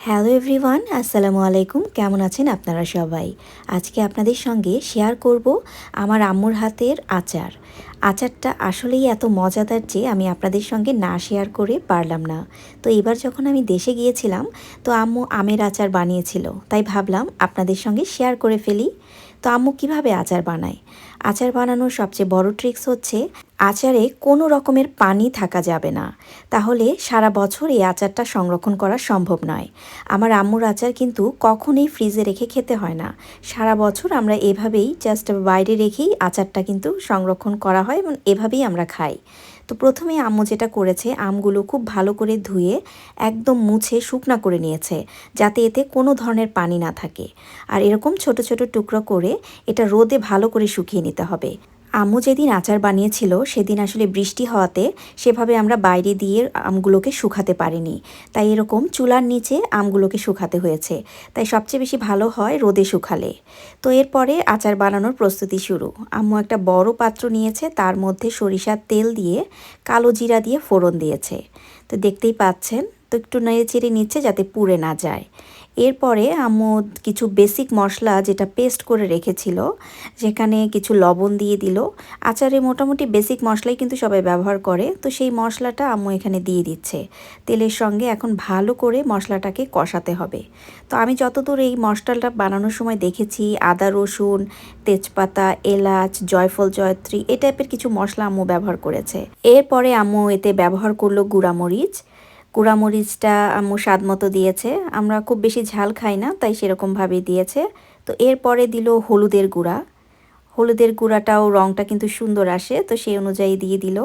Hello everyone, আসসালামু আলাইকুম। কেমন আছেন আপনারা সবাই? আজকে আপনাদের সঙ্গে শেয়ার করব আমার আম্মুর হাতের আচার। আচারটা আসলেই এত মজাদার যে আমি আপনাদের সঙ্গে না শেয়ার করে পারলাম না। তো এবার যখন আমি দেশে গিয়েছিলাম, তো আম্মু আমের আচার বানিয়েছিল, তাই ভাবলাম আপনাদের সঙ্গে শেয়ার করে ফেলি। তো আম্মু কিভাবে আচার বানায়? আচার বানানোর সবচেয়ে বড় ট্রিক্স হচ্ছে আচারে কোনো রকমের পানি থাকা যাবে না, তাহলে সারা বছর এই আচারটা সংরক্ষণ করা সম্ভব নয়। আমার আম্মুর আচার কিন্তু কখনোই ফ্রিজে রেখে খেতে হয় না। সারা বছর আমরা এভাবেই জাস্ট বাইরে রেখেই আচারটা কিন্তু সংরক্ষণ করা হয় এবং এভাবেই আমরা খাই। তো প্রথমে আম্মু যেটা করেছে, আমগুলো খুব ভালো করে ধুয়ে একদম মুছে শুকনা করে নিয়েছে, যাতে এতে কোনো ধরনের পানি না থাকে। আর এরকম ছোট ছোট টুকরো করে এটা রোদে ভালো করে শুকিয়ে নিতে হবে। আম্মু যেদিন আচার বানিয়েছিল সেদিন আসলে বৃষ্টি হওয়াতে সেভাবে আমরা বাইরে দিয়ে আমগুলোকে শুকাতে পারিনি, তাই এরকম চুলার নিচে আমগুলোকে শুকাতে হয়েছে। তাই সবচেয়ে বেশি ভালো হয় রোদে শুকালে। তো এরপরে আচার বানানোর প্রস্তুতি শুরু। আম্মু একটা বড় পাত্র নিয়েছে, তার মধ্যে সরিষার তেল দিয়ে কালো জিরা দিয়ে ফোড়ন দিয়েছে। তো দেখতেই পাচ্ছেন, তো একটু নেড়ে চেড়ে নিচ্ছে যাতে পুড়ে না যায়। এরপরে আম্মু কিছু বেসিক মশলা যেটা পেস্ট করে রেখেছিল, যেখানে কিছু লবণ দিয়ে দিল। আচারে মোটামুটি বেসিক মশলাই কিন্তু সবাই ব্যবহার করে, তো সেই মশলাটা আম্মু এখানে দিয়ে দিচ্ছে। তেলের সঙ্গে এখন ভালো করে মশলাটাকে কষাতে হবে। তো আমি যতদূর এই মশলাটা বানানোর সময় দেখেছি, আদা রসুন, তেজপাতা, এলাচ, জয়ফল, জয়ত্রী এই টাইপের কিছু মশলা আম্মু ব্যবহার করেছে। এরপরে আম্মু এতে ব্যবহার করলো গুঁড়ামরিচ। গুঁড়ামরিচটা আম্মু স্বাদ মতো দিয়েছে। আমরা খুব বেশি ঝাল খাই না, তাই সেরকমভাবেই দিয়েছে। তো এরপরে দিল হলুদের গুঁড়া। হলুদের গুঁড়াটাও রঙটা কিন্তু সুন্দর আসে, তো সেই অনুযায়ী দিয়ে দিল।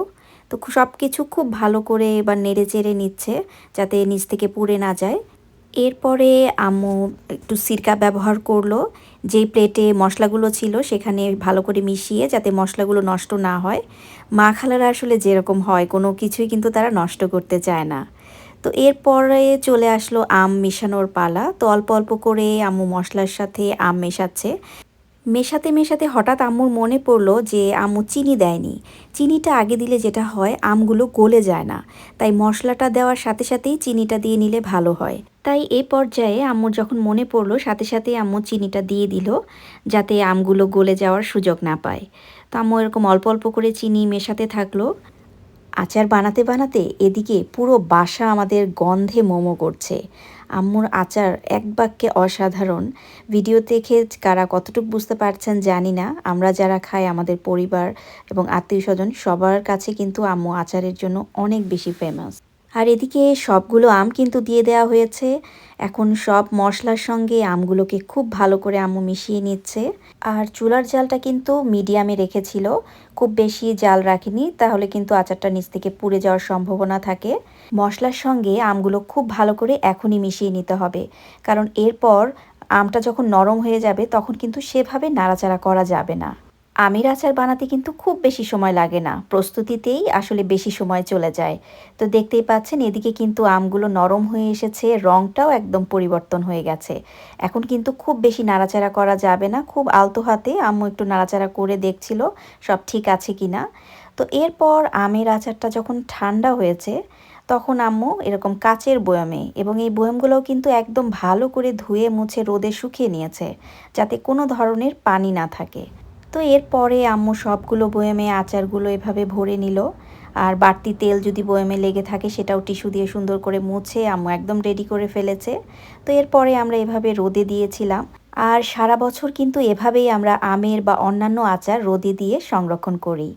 তো সব কিছু খুব ভালো করে এবার নেড়ে চেড়ে নিচ্ছে, যাতে নিচ থেকে পুড়ে না যায়। এরপরে আম্মু একটু সিরকা ব্যবহার করলো। যেই প্লেটে মশলাগুলো ছিল সেখানে ভালো করে মিশিয়ে, যাতে মশলাগুলো নষ্ট না হয়। মা খালারা আসলে যেরকম হয়, কোনো কিছুই কিন্তু তারা নষ্ট করতে চায় না। তো এরপরে চলে আসলো আম মেশানোর পালা। তো অল্প অল্প করে আম্মু মশলার সাথে আম মেশাচ্ছে। মেশাতে মেশাতে হঠাৎ আম্মুর মনে পড়লো যে আম্মু চিনি দেয়নি। চিনিটা আগে দিলে যেটা হয়, আমগুলো গলে যায় না। তাই মশলাটা দেওয়ার সাথে সাথেই চিনিটা দিয়ে নিলে ভালো হয়। তাই এই পর্যায়ে আম্মুর যখন মনে পড়লো, সাথে সাথেই আম্মু চিনিটা দিয়ে দিল, যাতে আমগুলো গলে যাওয়ার সুযোগ না পায়। তো আম্মু এরকম অল্প অল্প করে চিনি মেশাতে থাকলো। আচার বানাতে বানাতে এদিকে পুরো বাসা আমাদের গন্ধে মোমো করছে। আম্মুর আচার এক বাক্যে অসাধারণ। ভিডিও দেখে কারা কতটুকু বুঝতে পারছেন জানি না। আমরা যারা খাই, আমাদের পরিবার এবং আত্মীয়স্বজন সবার কাছে কিন্তু আম্মু আচারের জন্য অনেক বেশি ফেমাস। আর এদিকে সবগুলো আম কিন্তু দিয়ে দেওয়া হয়েছে। এখন সব মশলার সঙ্গে আমগুলোকে খুব ভালো করে আম্মু মিশিয়ে নিচ্ছে। আর চুলার জালটা কিন্তু মিডিয়ামে রেখেছিল, খুব বেশি জাল রাখিনি, তাহলে কিন্তু আচারটা নিচ থেকে পুড়ে যাওয়ার সম্ভাবনা থাকে। মশলার সঙ্গে আমগুলো খুব ভালো করে এখনই মিশিয়ে নিতে হবে, কারণ এরপর আমটা যখন নরম হয়ে যাবে তখন কিন্তু সেভাবে নাড়াচাড়া করা যাবে না। আমের আচার বানাতে কিন্তু খুব বেশি সময় লাগে না, প্রস্তুতিতেই আসলে বেশি সময় চলে যায়। তো দেখতেই পাচ্ছেন, এদিকে কিন্তু আমগুলো নরম হয়ে এসেছে, রঙটাও একদম পরিবর্তন হয়ে গেছে। এখন কিন্তু খুব বেশি নাড়াচাড়া করা যাবে না, খুব আলতো হাতে আম্মু একটু নাড়াচাড়া করে দেখছিল সব ঠিক আছে কিনা। তো এরপর আমের আচারটা যখন ঠান্ডা হয়েছে, তখন আম্মু এরকম কাচের বয়ামে, এবং এই বয়ামগুলোও কিন্তু একদম ভালো করে ধুয়ে মুছে রোদে শুকিয়ে নিয়েছে, যাতে কোনো ধরনের পানি না থাকে। তো এরপরে আম্মু সবগুলো বয়ামে আচারগুলো এভাবে ভরে নিল। আর বাড়তি তেল যদি বয়ামে লেগে থাকে, সেটাও টিস্যু দিয়ে সুন্দর করে মুছে আম্মু একদম রেডি করে ফেলেছে। তো এরপরে আমরা এভাবে রোদে দিয়েছিলাম। আর সারা বছর কিন্তু এভাবেই আমরা আমের বা অন্যান্য আচার রোদে দিয়ে সংরক্ষণ করি।